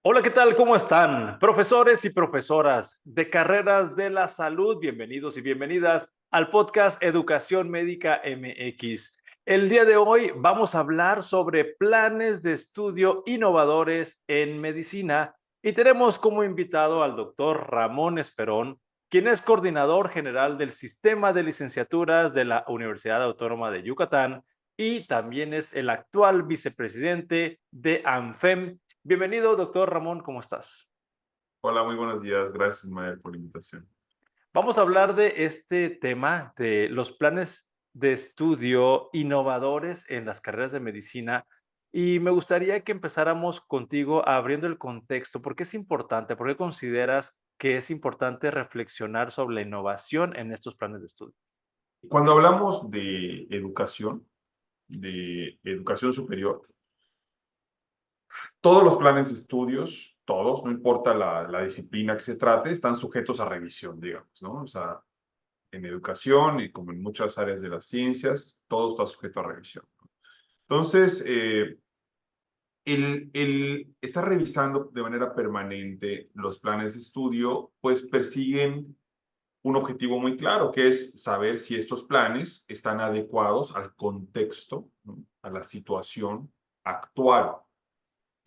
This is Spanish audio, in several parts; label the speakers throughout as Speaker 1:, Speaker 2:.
Speaker 1: Hola, ¿qué tal? ¿Cómo están? Profesores y profesoras de carreras de la salud, bienvenidos y bienvenidas al podcast Educación Médica MX. El día de hoy vamos a hablar sobre planes de estudio innovadores en medicina y tenemos como invitado al doctor Ramón Esperón, quien es coordinador general del Sistema de Licenciaturas de la Universidad Autónoma de Yucatán y también es el actual vicepresidente de ANFEM. Bienvenido, doctor Ramón, ¿cómo estás?
Speaker 2: Hola, muy buenos días. Gracias, Ismael, por la invitación.
Speaker 1: Vamos a hablar de este tema, de los planes de estudio innovadores en las carreras de medicina. Y me gustaría que empezáramos contigo abriendo el contexto. ¿Por qué es importante? ¿Por qué consideras que es importante reflexionar sobre la innovación en estos planes de estudio?
Speaker 2: Cuando hablamos de educación superior, todos los planes de estudios, todos, no importa la disciplina que se trate, están sujetos a revisión, digamos, ¿no? O sea, en educación y como en muchas áreas de las ciencias, todo está sujeto a revisión. Entonces, el estar revisando de manera permanente los planes de estudio, pues persiguen un objetivo muy claro, que es saber si estos planes están adecuados al contexto, ¿no? A la situación actual.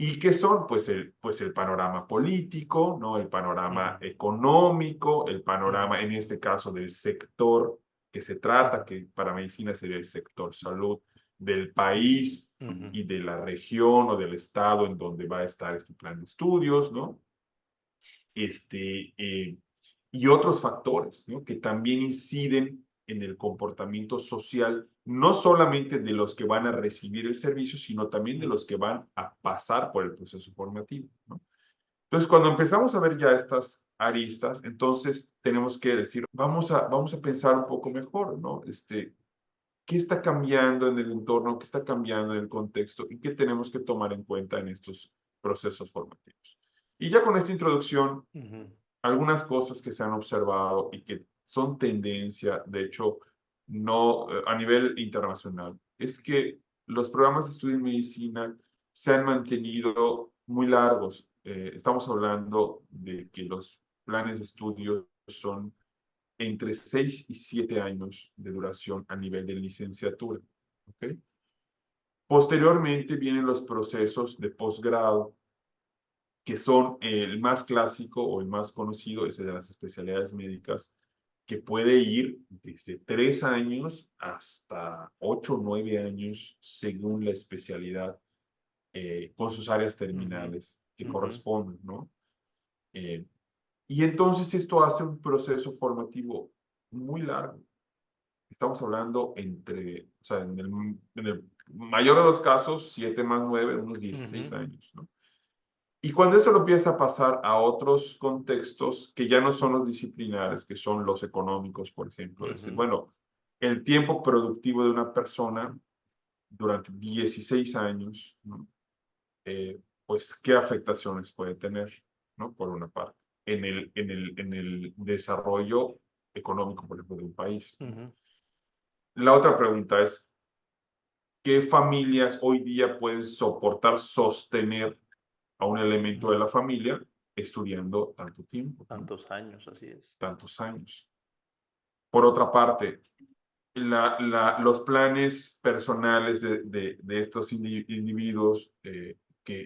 Speaker 2: ¿Y qué son? Pues el panorama político, ¿no? El panorama
Speaker 1: Ujú,
Speaker 2: económico, el
Speaker 1: ujú,
Speaker 2: panorama, en este caso, del sector que se trata, que para medicina sería el sector salud del país
Speaker 1: ujú,
Speaker 2: y de la región o del estado en donde va a estar este plan de estudios, ¿no? este, eh, y otros factores, ¿no? Que también inciden en el comportamiento social, no solamente de los que van a recibir el servicio, sino también de
Speaker 1: ujú.
Speaker 2: los que van a pasar por el proceso formativo, ¿no? Entonces, cuando empezamos a ver ya estas aristas, entonces tenemos que decir, vamos a pensar un poco mejor, ¿no? ¿Qué está cambiando en el entorno? ¿Qué está cambiando en el contexto? ¿Y qué tenemos que tomar en cuenta en estos procesos formativos? Y ya con esta introducción,
Speaker 1: Ujú,
Speaker 2: algunas cosas que se han observado y que son tendencia, de hecho, no a nivel internacional, es que los programas de estudio en medicina se han mantenido muy largos. Estamos hablando de que los planes de estudio son entre 6 y 7 años de duración a nivel de licenciatura. ¿Ok? Posteriormente vienen los procesos de posgrado, que son el más clásico o el más conocido, ese de las especialidades médicas, que puede ir desde 3 años hasta 8 o 9 años según la especialidad, con sus áreas
Speaker 1: ujú,
Speaker 2: terminales que
Speaker 1: ujú.
Speaker 2: corresponden, ¿no? Eh, y entonces esto hace un proceso formativo muy largo. Estamos hablando o sea, en el mayor de los casos, 7 más 9, unos 16
Speaker 1: Ujú,
Speaker 2: años, ¿no? Y cuando esto lo empieza a pasar a otros contextos que ya no son los disciplinares, que son los económicos, por ejemplo, decir,
Speaker 1: ujú,
Speaker 2: bueno, el tiempo productivo de una persona durante 16 años, ¿no? Pues, ¿qué afectaciones puede tener, ¿no? Por una parte, en el desarrollo económico, por ejemplo, de un país, ¿no?
Speaker 1: ujú,
Speaker 2: La otra pregunta es, ¿qué familias hoy día pueden sostener a un elemento
Speaker 1: ujú.
Speaker 2: de la familia estudiando tanto tiempo, ¿no?
Speaker 1: Tantos años, así es.
Speaker 2: Tantos años? Por otra parte, los planes personales de estos individuos que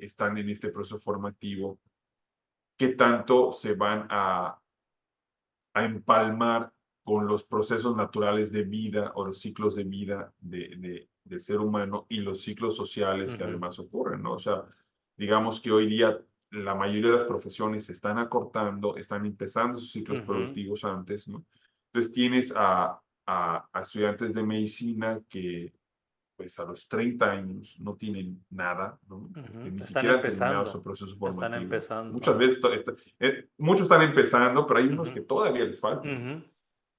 Speaker 2: están en este proceso formativo, ¿qué tanto se van a empalmar con los procesos naturales de vida o los ciclos de vida del ser humano y los ciclos sociales que
Speaker 1: Ujú,
Speaker 2: además ocurren, ¿no? O sea, digamos que hoy día la mayoría de las profesiones se están acortando, están empezando sus ciclos
Speaker 1: ujú,
Speaker 2: productivos antes, ¿no? Entonces tienes a estudiantes de medicina que pues a los 30 años no tienen nada, ¿no? Que
Speaker 1: ujú.
Speaker 2: ni
Speaker 1: Están
Speaker 2: siquiera han terminado su
Speaker 1: empezando,
Speaker 2: proceso
Speaker 1: están
Speaker 2: formativo.
Speaker 1: empezando,
Speaker 2: Muchas
Speaker 1: ajá.
Speaker 2: veces, muchos están empezando, pero hay unos
Speaker 1: Ujú,
Speaker 2: que todavía les faltan, ¿no?
Speaker 1: ujú,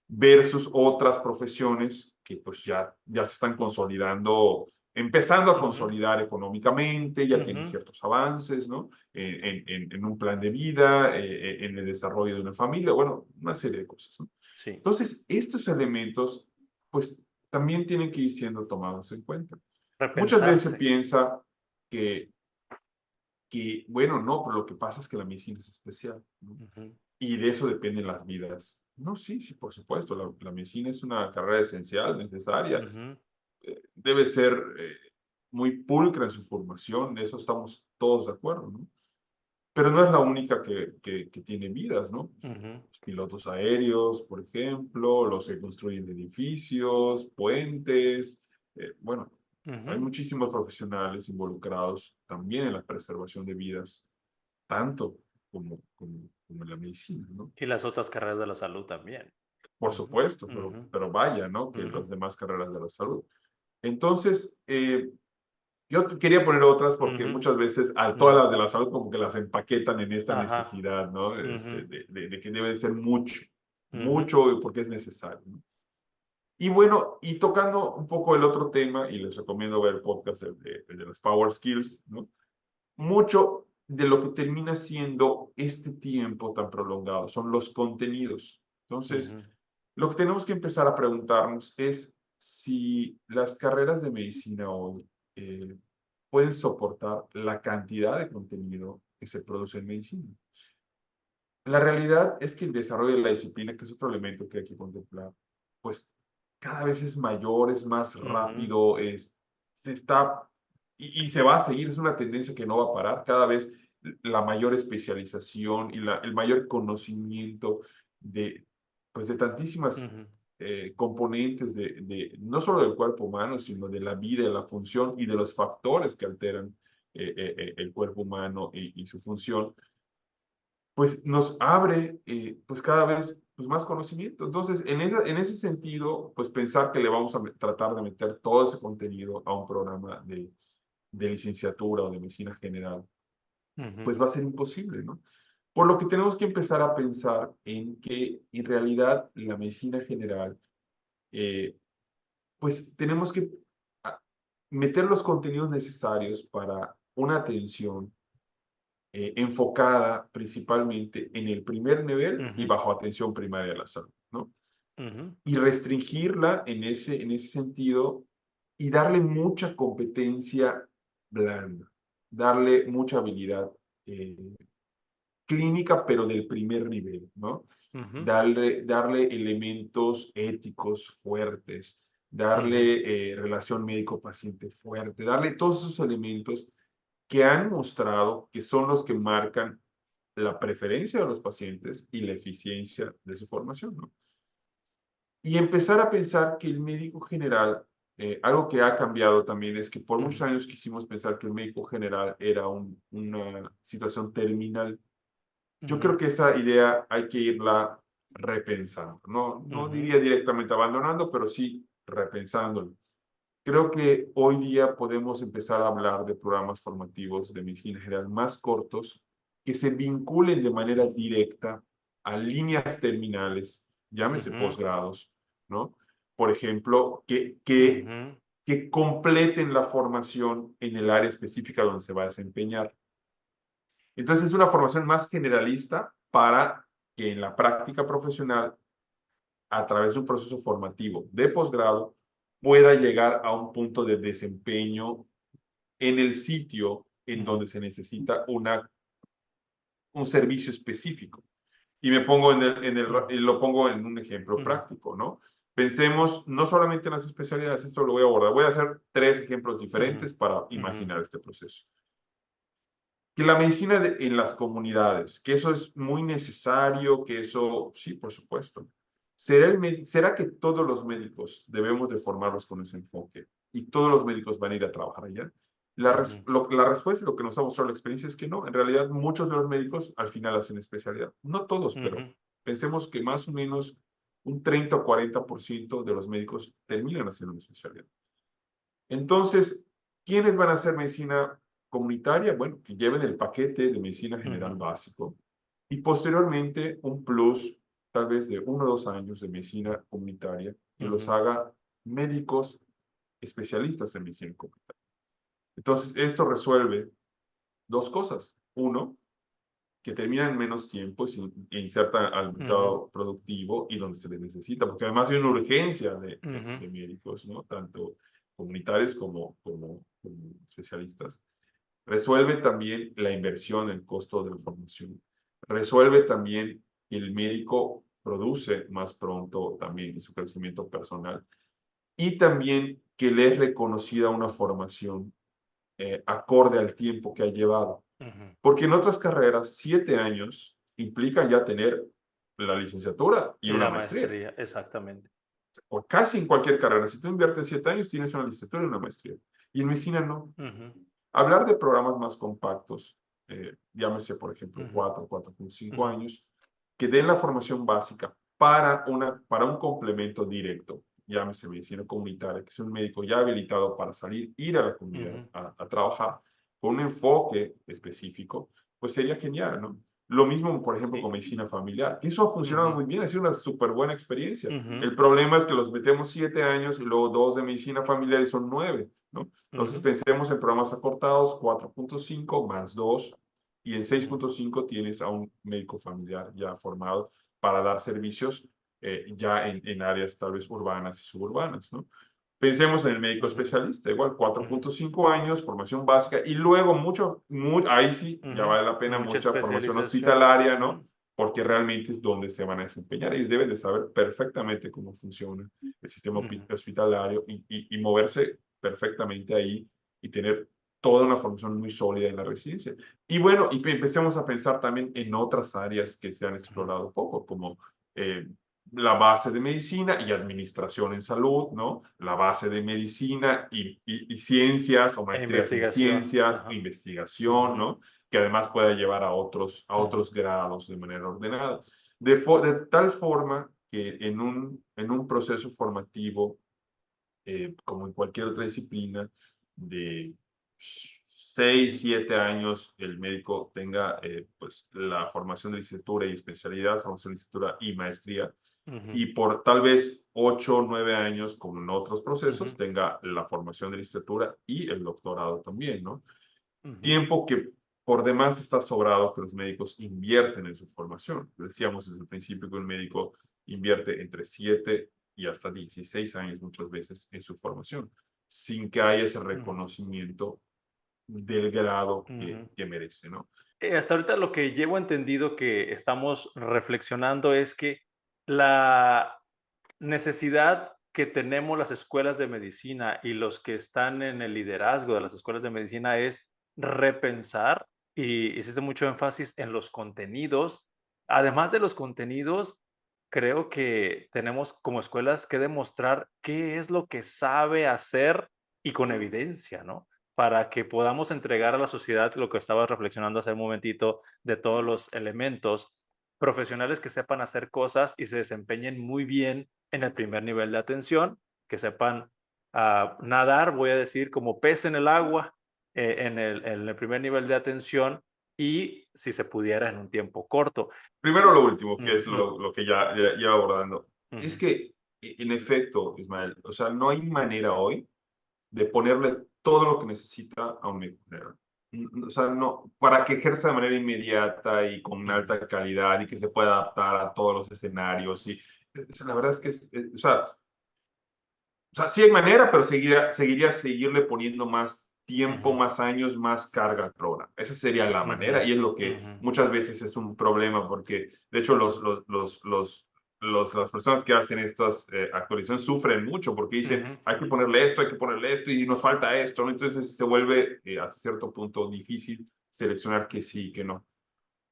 Speaker 2: Versus otras profesiones que pues ya se están consolidando, empezando a
Speaker 1: ujú,
Speaker 2: consolidar económicamente, ya tienen
Speaker 1: ujú.
Speaker 2: ciertos avances, ¿no? En un plan de vida, en el desarrollo de una familia, bueno, una serie de cosas, ¿no?
Speaker 1: Sí,
Speaker 2: Entonces, estos elementos, pues, también tienen que ir siendo tomados en cuenta. Muchas veces se
Speaker 1: repensarse.
Speaker 2: piensa que, que, bueno, no, pero lo que pasa es que la medicina es especial, ¿no?
Speaker 1: Ujú,
Speaker 2: Y de eso dependen las vidas. No, sí, sí, por supuesto, la medicina es una carrera esencial, necesaria,
Speaker 1: ujú,
Speaker 2: debe ser muy pulcra en su formación, de eso estamos todos de acuerdo, ¿no? Pero no es la única que tiene vidas, ¿no?
Speaker 1: ujú,
Speaker 2: Los pilotos aéreos, por ejemplo, los que construyen edificios, puentes, bueno, hay
Speaker 1: ujú.
Speaker 2: muchísimos profesionales involucrados también en la preservación de vidas, tanto como en la medicina, ¿no?
Speaker 1: Y las otras carreras de la salud también.
Speaker 2: Por
Speaker 1: Ujú,
Speaker 2: supuesto,
Speaker 1: ujú,
Speaker 2: pero vaya, ¿no? Que
Speaker 1: ujú,
Speaker 2: las demás carreras de la salud. Entonces, yo quería poner otras porque
Speaker 1: ujú,
Speaker 2: muchas veces a todas
Speaker 1: ujú.
Speaker 2: las de la salud como que las empaquetan en esta
Speaker 1: Ajá.
Speaker 2: necesidad, ¿no?
Speaker 1: Ujú,
Speaker 2: De que debe ser mucho,
Speaker 1: ujú,
Speaker 2: mucho porque es necesario, ¿no? Y bueno, y tocando un poco el otro tema, y les recomiendo ver el podcast de las Power Skills, ¿no? Mucho de lo que termina siendo este tiempo tan prolongado son los contenidos. Entonces,
Speaker 1: ujú,
Speaker 2: lo que tenemos que empezar a preguntarnos es si las carreras de medicina hoy pueden soportar la cantidad de contenido que se produce en medicina. La realidad es que el desarrollo de la disciplina, que es otro elemento que hay que contemplar, pues cada vez es mayor, es más
Speaker 1: ujú,
Speaker 2: rápido, se está y se va a seguir, es una tendencia que no va a parar. Cada vez la mayor especialización y el mayor conocimiento de, pues de tantísimas
Speaker 1: ujú,
Speaker 2: componentes no solo del cuerpo humano, sino de la vida, de la función y de los factores que alteran el cuerpo humano y su función pues nos abre pues cada vez pues, más conocimiento. Entonces, en ese sentido, pues pensar que le vamos a tratar de meter todo ese contenido a un programa de licenciatura o de medicina general,
Speaker 1: ujú,
Speaker 2: pues va a ser imposible, ¿no? Por lo que tenemos que empezar a pensar en que en realidad la medicina general, eh, pues tenemos que ah, meter los contenidos necesarios para una atención enfocada principalmente en el primer nivel y
Speaker 1: ujú,
Speaker 2: bajo atención primaria de la salud, ¿no?
Speaker 1: ujú,
Speaker 2: Y restringirla en ese sentido y darle mucha competencia blanda, darle mucha habilidad eh, clínica, pero del primer nivel, ¿no?
Speaker 1: ujú,
Speaker 2: Darle elementos éticos fuertes,
Speaker 1: ujú,
Speaker 2: darle relación médico-paciente fuerte, darle todos esos elementos que han mostrado que son los que marcan la preferencia de los pacientes y la eficiencia de su formación, ¿no? Y empezar a pensar que el médico general, algo que ha cambiado también es que por muchos
Speaker 1: ujú,
Speaker 2: años quisimos pensar que el médico general era una situación terminal. Yo
Speaker 1: ujú,
Speaker 2: creo que esa idea hay que irla repensando, no
Speaker 1: ujú,
Speaker 2: diría directamente abandonando, pero sí repensándolo. Creo que hoy día podemos empezar a hablar de programas formativos de medicina general más cortos que se vinculen de manera directa a líneas terminales, llámese
Speaker 1: ujú,
Speaker 2: posgrados, ¿no? Por ejemplo,
Speaker 1: ujú,
Speaker 2: que completen la formación en el área específica donde se va a desempeñar. Entonces, es una formación más generalista para que en la práctica profesional a través de un proceso formativo de posgrado, pueda llegar a un punto de desempeño en el sitio en
Speaker 1: ujú,
Speaker 2: donde se necesita un servicio específico. Y me pongo y lo pongo en un ejemplo
Speaker 1: ujú,
Speaker 2: práctico, ¿no? Pensemos no solamente en las especialidades, esto lo voy a abordar, voy a hacer tres ejemplos
Speaker 1: ujú,
Speaker 2: diferentes para
Speaker 1: ujú,
Speaker 2: imaginar este proceso. Que la medicina en las comunidades, que eso es muy necesario, que eso, sí, por supuesto. ¿Será que todos los médicos debemos de formarlos con ese enfoque y todos los médicos van a ir a trabajar allá?
Speaker 1: ujú,
Speaker 2: La respuesta, lo que nos ha mostrado la experiencia es que no, en realidad muchos de los médicos al final hacen especialidad. No todos, pero
Speaker 1: ujú,
Speaker 2: pensemos que más o menos un 30 o 40% de los médicos terminan haciendo una especialidad. Entonces, ¿quiénes van a hacer medicina comunitaria? Bueno, que lleven el paquete de medicina general
Speaker 1: ujú,
Speaker 2: básico y posteriormente un plus, tal vez de 1 o 2 años de medicina comunitaria, que los
Speaker 1: ujú,
Speaker 2: haga médicos especialistas en medicina comunitaria. Entonces, esto resuelve dos cosas. Uno, que terminan en menos tiempo e insertan al
Speaker 1: ujú,
Speaker 2: mercado productivo y donde se les necesita, porque además hay una urgencia
Speaker 1: ujú,
Speaker 2: de médicos, ¿no? Tanto comunitarios como especialistas. resuelve también la inversión, el costo de la formación, resuelve también que el médico produce más pronto también su crecimiento personal y también que le es reconocida una formación acorde al tiempo que ha llevado.
Speaker 1: Ujú.
Speaker 2: Porque en otras carreras, 7 años implican ya tener la licenciatura y
Speaker 1: Y
Speaker 2: una
Speaker 1: la
Speaker 2: maestría.
Speaker 1: maestría, exactamente.
Speaker 2: O casi en cualquier carrera. Si tú inviertes 7 años, tienes una licenciatura y una maestría. Y en medicina no.
Speaker 1: Ujú,
Speaker 2: Hablar de programas más compactos, llámese por ejemplo
Speaker 1: ujú,
Speaker 2: 4.5
Speaker 1: ujú,
Speaker 2: años, que den la formación básica para un complemento directo, llámese medicina comunitaria, que sea un médico ya habilitado para salir, ir a la comunidad
Speaker 1: ujú.
Speaker 2: a trabajar con un enfoque específico, pues sería genial, ¿no? Lo mismo, por ejemplo, con
Speaker 1: Sí.
Speaker 2: medicina familiar, que eso ha funcionado
Speaker 1: Ujú,
Speaker 2: muy bien, ha sido una súper buena experiencia.
Speaker 1: ujú,
Speaker 2: El problema es que los metemos 7 años y luego 2 de medicina familiar y son 9, ¿no? Entonces
Speaker 1: ujú,
Speaker 2: pensemos en programas acortados, 4.5 más 2, y en seis
Speaker 1: ujú,
Speaker 2: punto cinco tienes a un médico familiar ya formado para dar servicios ya en áreas tal vez urbanas y suburbanas, ¿no? Pensemos en el médico
Speaker 1: ujú,
Speaker 2: especialista, igual
Speaker 1: ujú,
Speaker 2: 4.5 años, formación básica, y luego ahí sí ya
Speaker 1: ujú.
Speaker 2: vale la pena
Speaker 1: Mucha
Speaker 2: mucha formación
Speaker 1: especialización.
Speaker 2: hospitalaria, ¿no?
Speaker 1: Ujú,
Speaker 2: Porque realmente es donde se van a desempeñar. Ellos deben de saber perfectamente cómo funciona el sistema
Speaker 1: ujú,
Speaker 2: hospitalario y moverse perfectamente ahí y tener toda una formación muy sólida en la residencia. Y bueno, y empecemos a pensar también en otras áreas que se han
Speaker 1: ujú.
Speaker 2: explorado poco, como eh, la base de medicina y administración en salud, ¿no? La base de medicina y ciencias o
Speaker 1: E
Speaker 2: maestrías en
Speaker 1: investigación.
Speaker 2: ciencias,
Speaker 1: Ajá.
Speaker 2: investigación,
Speaker 1: Ujú,
Speaker 2: ¿no? Que además pueda llevar a
Speaker 1: ujú,
Speaker 2: otros grados de manera ordenada. De tal forma que en un proceso formativo, como en cualquier otra disciplina, de 6, 7 años, el médico tenga pues, la formación de licenciatura y especialidad, formación de licenciatura y maestría,
Speaker 1: ujú,
Speaker 2: y por tal vez 8 o 9 años, como en otros procesos,
Speaker 1: ujú,
Speaker 2: tenga la formación de licenciatura y el doctorado también, ¿no?
Speaker 1: ujú,
Speaker 2: Tiempo que por demás está sobrado que los médicos invierten en su formación. Decíamos desde el principio que un médico invierte entre 7 y hasta 16 años muchas veces en su formación, sin que haya ese
Speaker 1: ujú,
Speaker 2: reconocimiento del grado
Speaker 1: ujú.
Speaker 2: que merece, ¿no?
Speaker 1: Hasta ahorita lo que llevo entendido que estamos reflexionando es que la necesidad que tenemos las escuelas de medicina y los que están en el liderazgo de las escuelas de medicina es repensar y hiciste mucho énfasis en los contenidos. Además de los contenidos, creo que tenemos como escuelas que demostrar qué es lo que sabe hacer y con evidencia, ¿no? Para que podamos entregar a la sociedad lo que estaba reflexionando hace un momentito de todos los elementos, profesionales que sepan hacer cosas y se desempeñen muy bien en el primer nivel de atención, que sepan nadar, voy a decir, como pez en el agua, en el primer nivel de atención y si se pudiera en un tiempo corto.
Speaker 2: Primero lo último, que es
Speaker 1: Ujú,
Speaker 2: lo que ya abordando. Es
Speaker 1: ujú,
Speaker 2: que, en efecto, Ismael, o sea, no hay manera hoy de ponerle todo lo que necesita a un médico general. O sea, no, para que ejerza de manera inmediata y con una
Speaker 1: ujú,
Speaker 2: alta calidad y que se pueda adaptar a todos los escenarios. La verdad es que, o sea, sí hay manera, pero seguiría seguirle poniendo más tiempo,
Speaker 1: ujú,
Speaker 2: más años, más carga al programa. Esa sería la
Speaker 1: ujú,
Speaker 2: manera y es lo que
Speaker 1: ujú,
Speaker 2: muchas veces es un problema porque, de hecho, las personas que hacen estas actualizaciones sufren mucho porque dicen,
Speaker 1: ujú,
Speaker 2: hay que ponerle esto y nos falta esto, ¿no? Entonces se vuelve hasta cierto punto difícil seleccionar que sí y que no.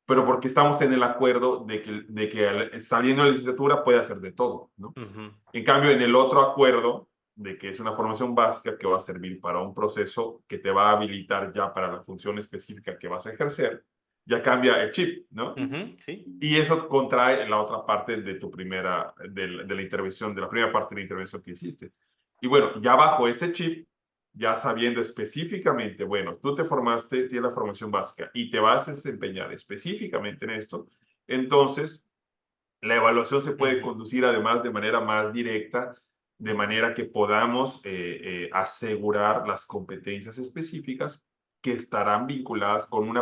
Speaker 2: Pero porque estamos en el acuerdo de que saliendo de la licenciatura puede hacer de todo, ¿no?
Speaker 1: ujú,
Speaker 2: En cambio, en el otro acuerdo, de que es una formación básica que va a servir para un proceso que te va a habilitar ya para la función específica que vas a ejercer, ya cambia el chip, ¿no?
Speaker 1: ujú, sí.
Speaker 2: Y eso contrae la otra parte de tu de la intervención, de la primera parte de la intervención que hiciste. Y bueno, ya bajo ese chip, ya sabiendo específicamente, bueno, tú te formaste, tienes la formación básica y te vas a desempeñar específicamente en esto, entonces la evaluación se puede
Speaker 1: Ujú,
Speaker 2: conducir además de manera más directa, de
Speaker 1: ujú,
Speaker 2: manera que podamos asegurar las competencias específicas que estarán vinculadas con un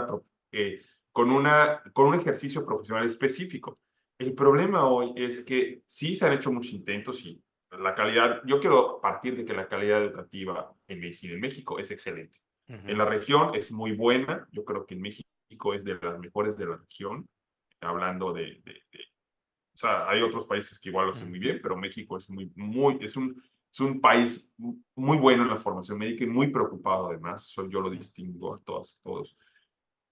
Speaker 2: ejercicio profesional específico. El problema hoy es que sí se han hecho muchos intentos y la calidad, yo quiero partir de que la calidad educativa en medicina en México es excelente. En
Speaker 1: Ujú,
Speaker 2: la región es muy buena, yo creo que en México es de las mejores de la región, hablando o sea, hay otros países que igual lo hacen muy
Speaker 1: ujú,
Speaker 2: bien, pero México es es un país muy bueno en la formación médica y muy preocupado además, eso yo lo distingo a todas, a todos.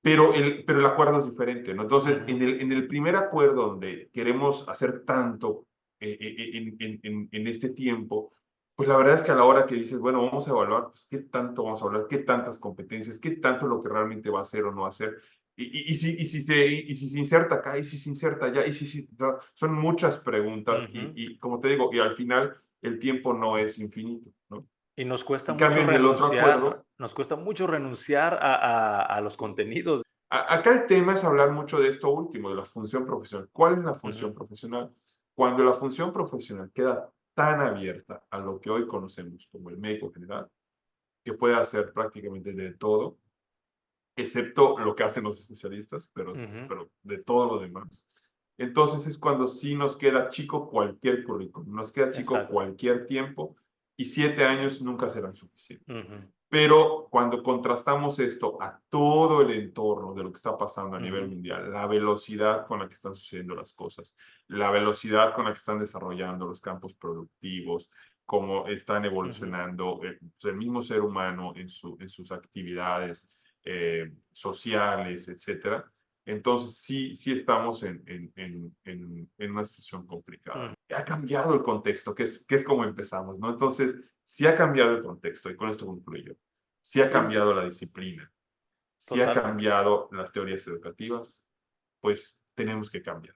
Speaker 2: Pero el acuerdo es diferente, ¿no? Entonces,
Speaker 1: ujú,
Speaker 2: en el primer acuerdo donde queremos hacer tanto en este tiempo, pues la verdad es que a la hora que dices, bueno, vamos a evaluar, pues qué tanto vamos a hablar, qué tantas competencias, qué tanto lo que realmente va a hacer o no hacer, y si se inserta acá, y si se inserta allá, no, son muchas preguntas,
Speaker 1: ujú.
Speaker 2: y como te digo, y al final el tiempo no es infinito, ¿no?
Speaker 1: Y nos cuesta
Speaker 2: En
Speaker 1: mucho
Speaker 2: cambio, en el otro
Speaker 1: renunciar,
Speaker 2: acuerdo,
Speaker 1: nos cuesta mucho renunciar a los contenidos.
Speaker 2: acá el tema es hablar mucho de esto último, de la función profesional. ¿Cuál es la función
Speaker 1: Ujú,
Speaker 2: profesional? Cuando la función profesional queda tan abierta a lo que hoy conocemos como el médico general, que puede hacer prácticamente de todo, excepto lo que hacen los especialistas,
Speaker 1: ujú,
Speaker 2: pero de todo lo demás. Entonces es cuando sí nos queda chico cualquier currículum, nos queda chico
Speaker 1: exacto.
Speaker 2: cualquier tiempo y 7 años nunca serán suficientes.
Speaker 1: Ujú,
Speaker 2: Pero cuando contrastamos esto a todo el entorno de lo que está pasando a nivel
Speaker 1: ujú,
Speaker 2: mundial, la velocidad con la que están sucediendo las cosas, la velocidad con la que están desarrollando los campos productivos, cómo están
Speaker 1: ujú,
Speaker 2: evolucionando el mismo ser humano en sus actividades sociales, etcétera. Entonces sí estamos en una situación complicada.
Speaker 1: ujú.
Speaker 2: Ha cambiado el contexto, que es como empezamos, ¿no? Entonces, sí ha cambiado el contexto, y con esto concluyo. Sí ha
Speaker 1: Sí,
Speaker 2: cambiado la disciplina, sí ha
Speaker 1: totalmente.
Speaker 2: cambiado las teorías educativas, pues tenemos que cambiar.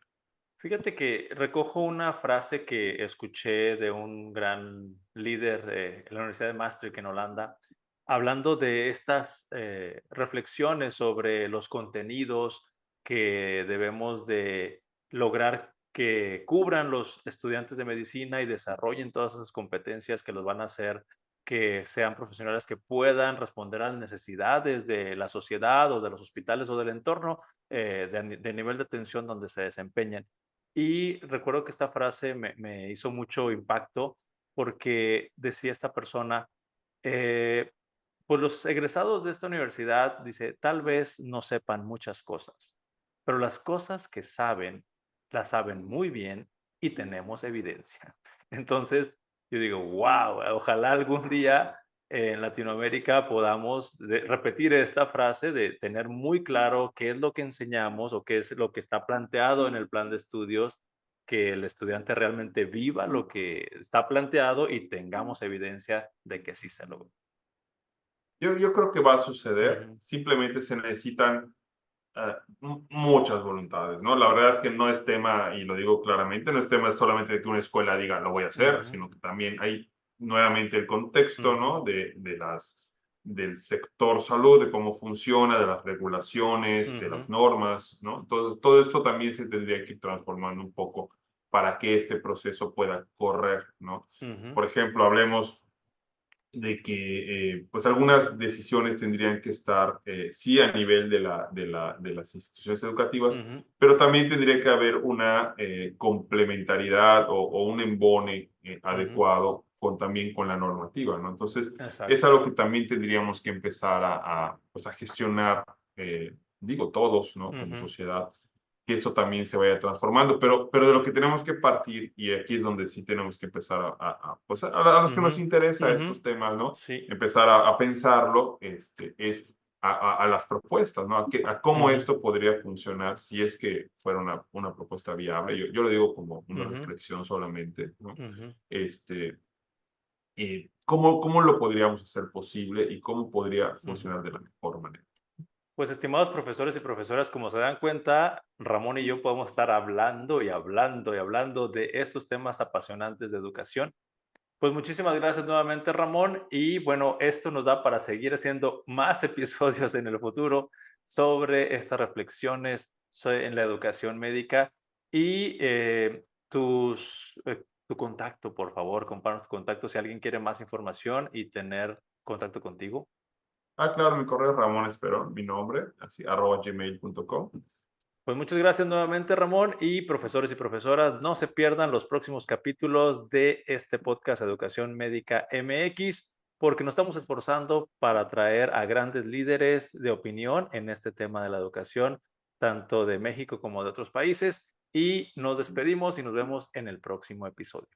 Speaker 1: Fíjate que recojo una frase que escuché de un gran líder en la Universidad de Maastricht en Holanda, hablando de estas reflexiones sobre los contenidos que debemos de lograr que cubran los estudiantes de medicina y desarrollen todas esas competencias que los van a hacer que sean profesionales que puedan responder a las necesidades de la sociedad o de los hospitales o del entorno de nivel de atención donde se desempeñen. Y recuerdo que esta frase me hizo mucho impacto porque decía esta persona, eh, pues los egresados de esta universidad, dice, tal vez no sepan muchas cosas, pero las cosas que saben, las saben muy bien y tenemos evidencia. Entonces, yo digo, wow, ojalá algún día en Latinoamérica podamos repetir esta frase de tener muy claro qué es lo que enseñamos o qué es lo que está planteado en el plan de estudios, que el estudiante realmente viva lo que está planteado y tengamos evidencia de que sí se logró.
Speaker 2: Yo creo que va a suceder,
Speaker 1: Ujú,
Speaker 2: simplemente se necesitan muchas voluntades, ¿no? La
Speaker 1: sí,
Speaker 2: verdad es que no es tema, y lo digo claramente, no es tema solamente de que una escuela diga lo voy a hacer,
Speaker 1: ujú,
Speaker 2: sino que también hay nuevamente el contexto,
Speaker 1: ujú,
Speaker 2: ¿no? Del sector salud, de cómo funciona, de las regulaciones, de las
Speaker 1: ujú,
Speaker 2: normas, ¿no? Todo esto también se tendría que ir transformando un poco para que este proceso pueda correr, ¿no?
Speaker 1: ujú,
Speaker 2: Por ejemplo, hablemos de que pues algunas decisiones tendrían que estar, sí, a nivel de las instituciones educativas,
Speaker 1: ujú,
Speaker 2: pero también tendría que haber una complementariedad o un embone
Speaker 1: ujú,
Speaker 2: adecuado también con la normativa, ¿no? Entonces, es
Speaker 1: exacto.
Speaker 2: algo que también tendríamos que empezar pues a gestionar, digo, todos, ¿no? Como
Speaker 1: Ujú,
Speaker 2: sociedad, que eso también se vaya transformando, pero de lo que tenemos que partir, y aquí es donde sí tenemos que empezar pues a los que
Speaker 1: ujú,
Speaker 2: nos interesa
Speaker 1: ujú,
Speaker 2: estos temas, ¿no?
Speaker 1: sí,
Speaker 2: Empezar a pensarlo, es a las propuestas, ¿no? A cómo
Speaker 1: ujú,
Speaker 2: esto podría funcionar si es que fuera una propuesta viable. Yo lo digo como una
Speaker 1: ujú,
Speaker 2: reflexión solamente, ¿no?
Speaker 1: ujú.
Speaker 2: Este, cómo lo podríamos hacer posible y cómo podría
Speaker 1: Ujú.
Speaker 2: funcionar de la mejor manera.
Speaker 1: Pues, estimados profesores y profesoras, como se dan cuenta, Ramón y yo podemos estar hablando y hablando y hablando de estos temas apasionantes de educación. Pues muchísimas gracias nuevamente, Ramón. Y bueno, esto nos da para seguir haciendo más episodios en el futuro sobre estas reflexiones en la educación médica. Y tu contacto, por favor, compártanos tu contacto si alguien quiere más información y tener contacto contigo.
Speaker 2: Claro, mi correo es Ramón Esperón, mi nombre, así, @gmail.com.
Speaker 1: Pues muchas gracias nuevamente, Ramón, y profesores y profesoras, no se pierdan los próximos capítulos de este podcast Educación Médica MX. porque nos estamos esforzando para atraer a grandes líderes de opinión en este tema de la educación, tanto de México como de otros países. Y nos despedimos y nos vemos en el próximo episodio.